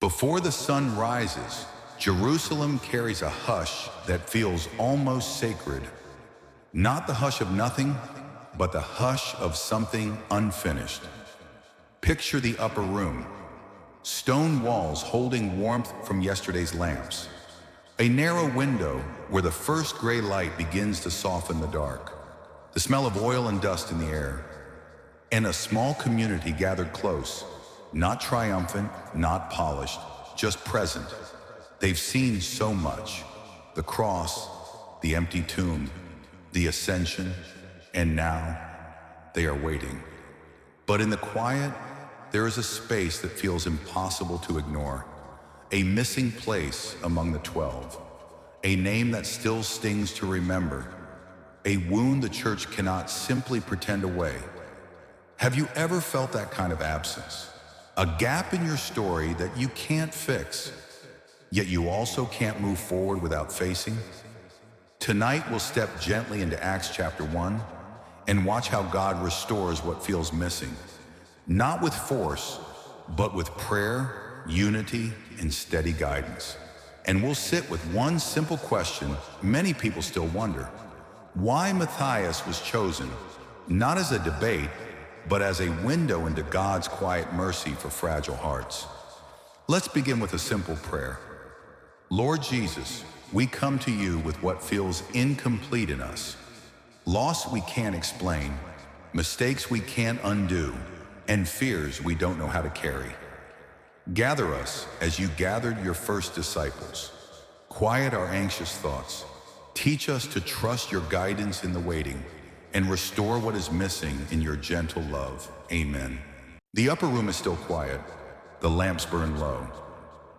Before the sun rises, Jerusalem carries a hush that feels almost sacred. Not the hush of nothing, but the hush of something unfinished. Picture the upper room. Stone walls holding warmth from yesterday's lamps. A narrow window where the first gray light begins to soften the dark. The smell of oil and dust in the air. And a small community gathered close. Not triumphant, not polished, just present. They've seen so much. The cross, the empty tomb, the ascension, and now they are waiting. But in the quiet, there is a space that feels impossible to ignore. A missing place among the 12. A name that still stings to remember. A wound the church cannot simply pretend away. Have you ever felt that kind of absence? A gap in your story that you can't fix, yet you also can't move forward without facing? Tonight we'll step gently into Acts chapter 1 and watch how God restores what feels missing. Not with force, but with prayer, unity, and steady guidance. And we'll sit with one simple question many people still wonder. Why Matthias was chosen, not as a debate, but as a window into God's quiet mercy for fragile hearts. Let's begin with a simple prayer. Lord Jesus, we come to you with what feels incomplete in us. Loss we can't explain, mistakes we can't undo, and fears we don't know how to carry. Gather us as you gathered your first disciples. Quiet our anxious thoughts. Teach us to trust your guidance in the waiting, and restore what is missing in your gentle love. Amen. The upper room is still quiet. The lamps burn low.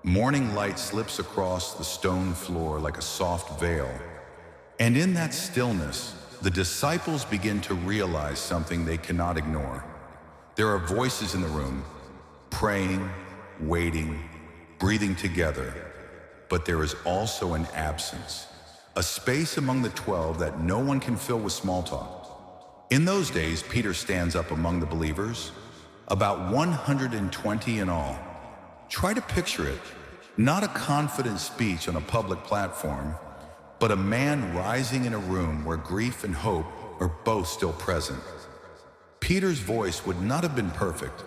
Morning light slips across the stone floor like a soft veil. And in that stillness, the disciples begin to realize something they cannot ignore. There are voices in the room, praying, waiting, breathing together. But there is also an absence. A space among the 12 that no one can fill with small talk. In those days, Peter stands up among the believers, about 120 in all. Try to picture it, not a confident speech on a public platform, but a man rising in a room where grief and hope are both still present. Peter's voice would not have been perfect.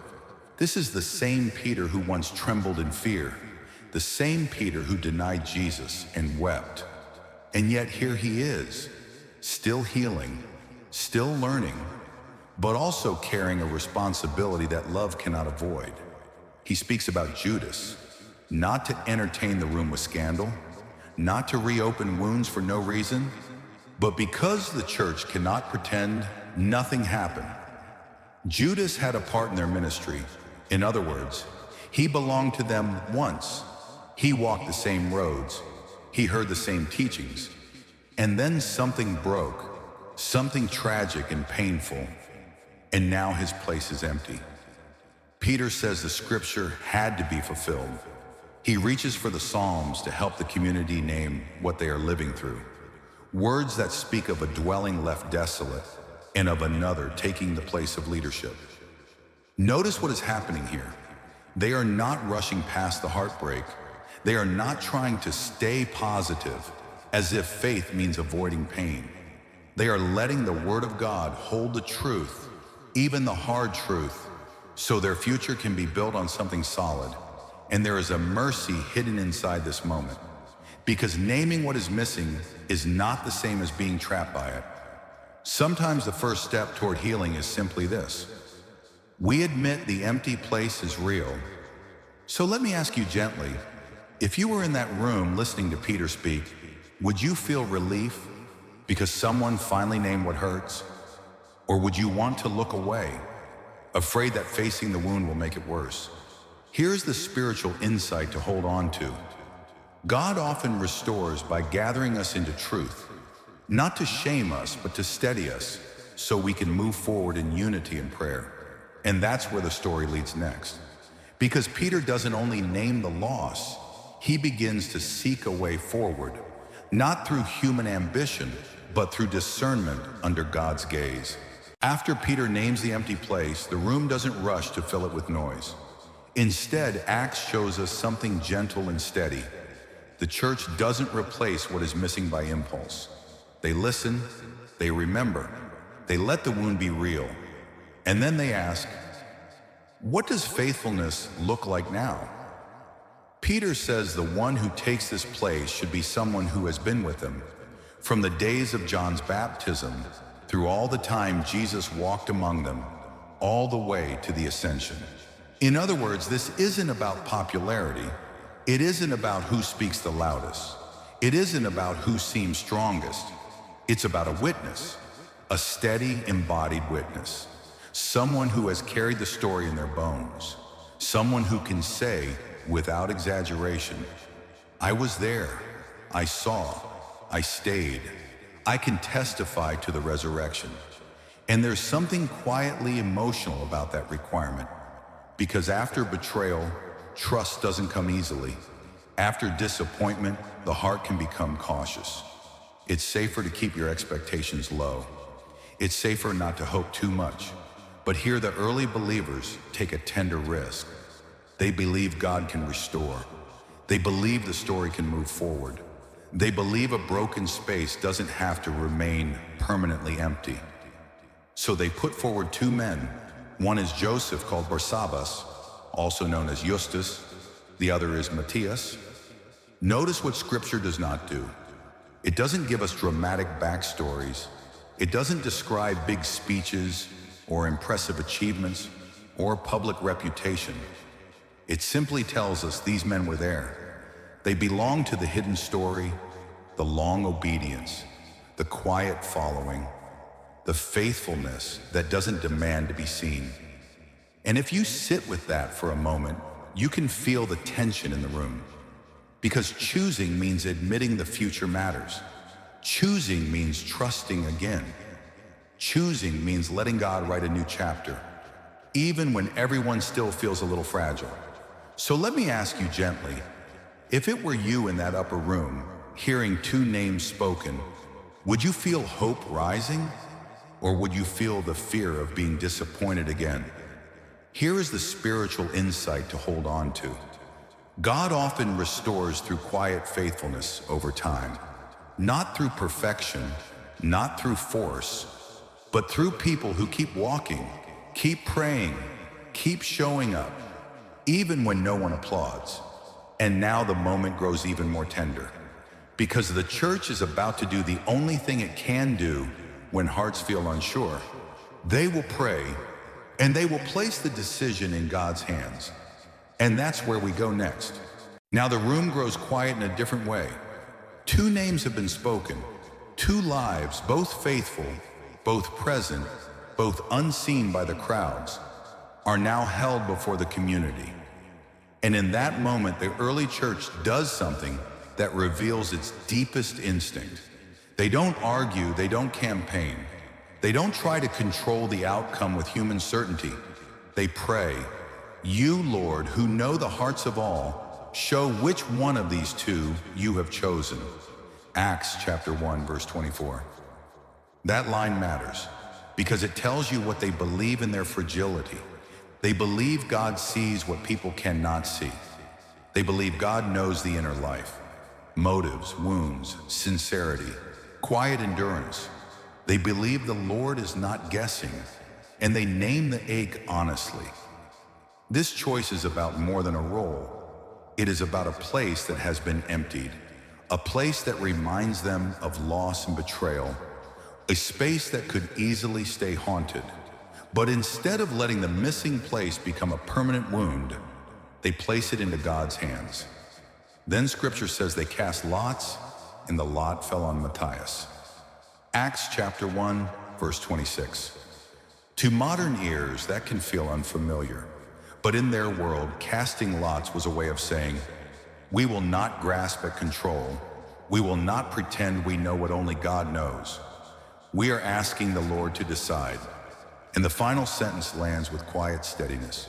This is the same Peter who once trembled in fear, the same Peter who denied Jesus and wept. And yet here he is, still healing, still learning, but also carrying a responsibility that love cannot avoid. He speaks about Judas, not to entertain the room with scandal, not to reopen wounds for no reason, but because the church cannot pretend nothing happened. Judas had a part in their ministry. In other words, he belonged to them once. He walked the same roads. He heard the same teachings. And then something broke. Something tragic and painful, and now his place is empty. Peter says the scripture had to be fulfilled. He reaches for the Psalms to help the community name what they are living through. Words that speak of a dwelling left desolate and of another taking the place of leadership. Notice what is happening here. They are not rushing past the heartbreak. They are not trying to stay positive as if faith means avoiding pain. They are letting the Word of God hold the truth, even the hard truth, so their future can be built on something solid. And there is a mercy hidden inside this moment, because naming what is missing is not the same as being trapped by it. Sometimes the first step toward healing is simply this. We admit the empty place is real. So let me ask you gently, if you were in that room listening to Peter speak, would you feel relief because someone finally named what hurts? Or would you want to look away, afraid that facing the wound will make it worse? Here's the spiritual insight to hold on to. God often restores by gathering us into truth, not to shame us, but to steady us so we can move forward in unity and prayer. And that's where the story leads next. Because Peter doesn't only name the loss, he begins to seek a way forward, not through human ambition, but through discernment under God's gaze. After Peter names the empty place, the room doesn't rush to fill it with noise. Instead, Acts shows us something gentle and steady. The church doesn't replace what is missing by impulse. They listen, they remember, they let the wound be real, and then they ask, what does faithfulness look like now? Peter says the one who takes this place should be someone who has been with them from the days of John's baptism through all the time Jesus walked among them, all the way to the ascension. In other words, this isn't about popularity. It isn't about who speaks the loudest. It isn't about who seems strongest. It's about a witness, a steady, embodied witness, someone who has carried the story in their bones, someone who can say, without exaggeration, I was there, I saw, I stayed, I can testify to the resurrection. And there's something quietly emotional about that requirement, because after betrayal, trust doesn't come easily. After disappointment, the heart can become cautious. It's safer to keep your expectations low. It's safer not to hope too much. But here the early believers take a tender risk. They believe God can restore. They believe the story can move forward. They believe a broken space doesn't have to remain permanently empty. So they put forward two men. One is Joseph, called Barsabbas, also known as Justus. The other is Matthias. Notice what Scripture does not do. It doesn't give us dramatic backstories. It doesn't describe big speeches or impressive achievements or public reputation. It simply tells us these men were there. They belong to the hidden story, the long obedience, the quiet following, the faithfulness that doesn't demand to be seen. And if you sit with that for a moment, you can feel the tension in the room. Because choosing means admitting the future matters. Choosing means trusting again. Choosing means letting God write a new chapter, even when everyone still feels a little fragile. So let me ask you gently, if it were you in that upper room, hearing two names spoken, would you feel hope rising? Or would you feel the fear of being disappointed again? Here is the spiritual insight to hold on to. God often restores through quiet faithfulness over time, not through perfection, not through force, but through people who keep walking, keep praying, keep showing up, even when no one applauds. And now the moment grows even more tender, because the church is about to do the only thing it can do when hearts feel unsure. They will pray, and they will place the decision in God's hands. And that's where we go next. Now the room grows quiet in a different way. Two names have been spoken, two lives, both faithful, both present, both unseen by the crowds, are now held before the community. And in that moment, the early church does something that reveals its deepest instinct. They don't argue, they don't campaign. They don't try to control the outcome with human certainty. They pray, you, Lord, who know the hearts of all, show which one of these two you have chosen. Acts chapter 1, verse 24. That line matters because it tells you what they believe in their fragility. They believe God sees what people cannot see. They believe God knows the inner life, motives, wounds, sincerity, quiet endurance. They believe the Lord is not guessing, and they name the ache honestly. This choice is about more than a role. It is about a place that has been emptied, a place that reminds them of loss and betrayal, a space that could easily stay haunted. But instead of letting the missing place become a permanent wound, they place it into God's hands. Then Scripture says they cast lots, and the lot fell on Matthias. Acts chapter 1, verse 26. To modern ears, that can feel unfamiliar. But in their world, casting lots was a way of saying, we will not grasp at control. We will not pretend we know what only God knows. We are asking the Lord to decide. And the final sentence lands with quiet steadiness.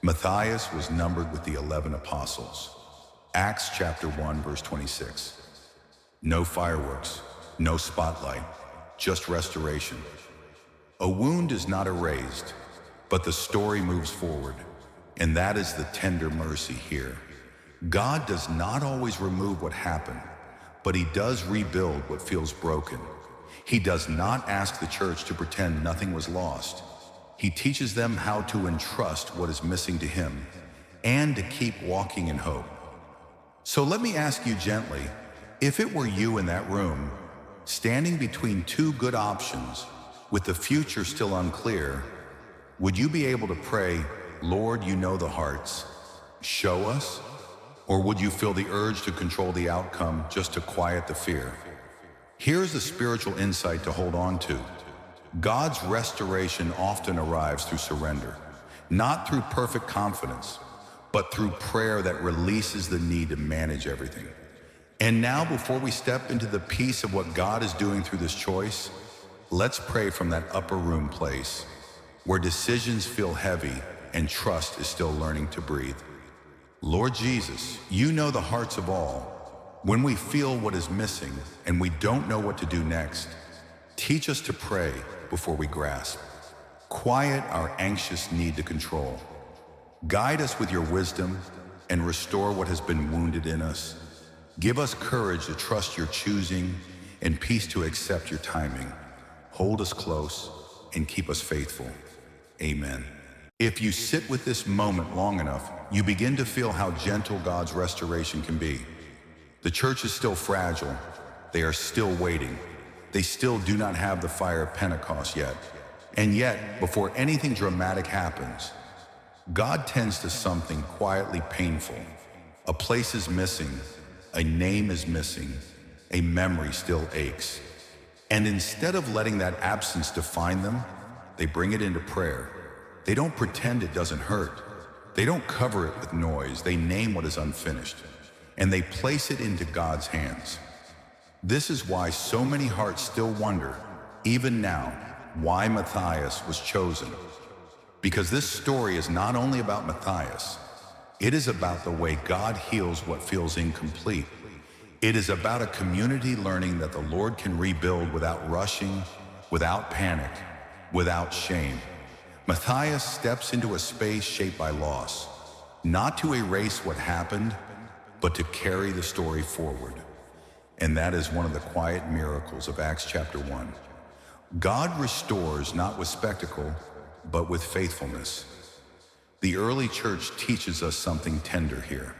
Matthias was numbered with the 11 apostles. Acts chapter 1, verse 26. No fireworks, no spotlight, just restoration. A wound is not erased, but the story moves forward. And that is the tender mercy here. God does not always remove what happened, but he does rebuild what feels broken. He does not ask the church to pretend nothing was lost. He teaches them how to entrust what is missing to him and to keep walking in hope. So let me ask you gently, if it were you in that room, standing between two good options, with the future still unclear, would you be able to pray, Lord, you know the hearts, show us? Or would you feel the urge to control the outcome just to quiet the fear? Here's the spiritual insight to hold on to. God's restoration often arrives through surrender, not through perfect confidence, but through prayer that releases the need to manage everything. And now, before we step into the peace of what God is doing through this choice, let's pray from that upper room place where decisions feel heavy and trust is still learning to breathe. Lord Jesus, you know the hearts of all. When we feel what is missing and we don't know what to do next, teach us to pray before we grasp. Quiet our anxious need to control. Guide us with your wisdom and restore what has been wounded in us. Give us courage to trust your choosing and peace to accept your timing. Hold us close and keep us faithful. Amen. If you sit with this moment long enough, you begin to feel how gentle God's restoration can be. The church is still fragile. They are still waiting. They still do not have the fire of Pentecost yet. And yet, before anything dramatic happens, God tends to something quietly painful. A place is missing. A name is missing. A memory still aches. And instead of letting that absence define them, they bring it into prayer. They don't pretend it doesn't hurt. They don't cover it with noise. They name what is unfinished, and they place it into God's hands. This is why so many hearts still wonder, even now, why Matthias was chosen. Because this story is not only about Matthias, it is about the way God heals what feels incomplete. It is about a community learning that the Lord can rebuild without rushing, without panic, without shame. Matthias steps into a space shaped by loss, not to erase what happened, but to carry the story forward. And that is one of the quiet miracles of Acts chapter 1. God restores not with spectacle, but with faithfulness. The early church teaches us something tender here.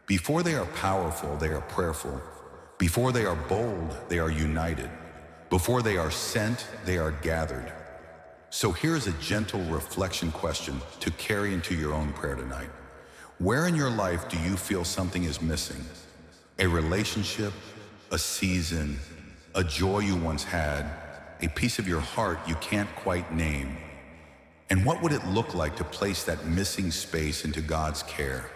Before they are powerful, they are prayerful. Before they are bold, they are united. Before they are sent, they are gathered. So here's a gentle reflection question to carry into your own prayer tonight. Where in your life do you feel something is missing? A relationship, a season, a joy you once had, a piece of your heart you can't quite name. And what would it look like to place that missing space into God's care,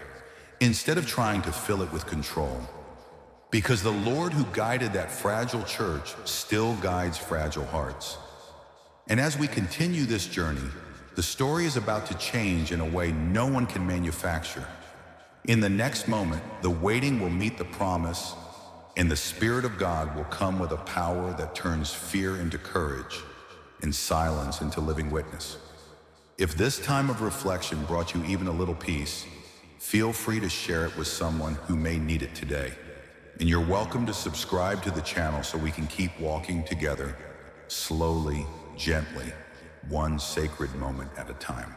instead of trying to fill it with control? Because the Lord who guided that fragile church still guides fragile hearts. And as we continue this journey, the story is about to change in a way no one can manufacture. In the next moment, the waiting will meet the promise, and the Spirit of God will come with a power that turns fear into courage and silence into living witness. If this time of reflection brought you even a little peace, feel free to share it with someone who may need it today. And you're welcome to subscribe to the channel so we can keep walking together, slowly, gently, one sacred moment at a time.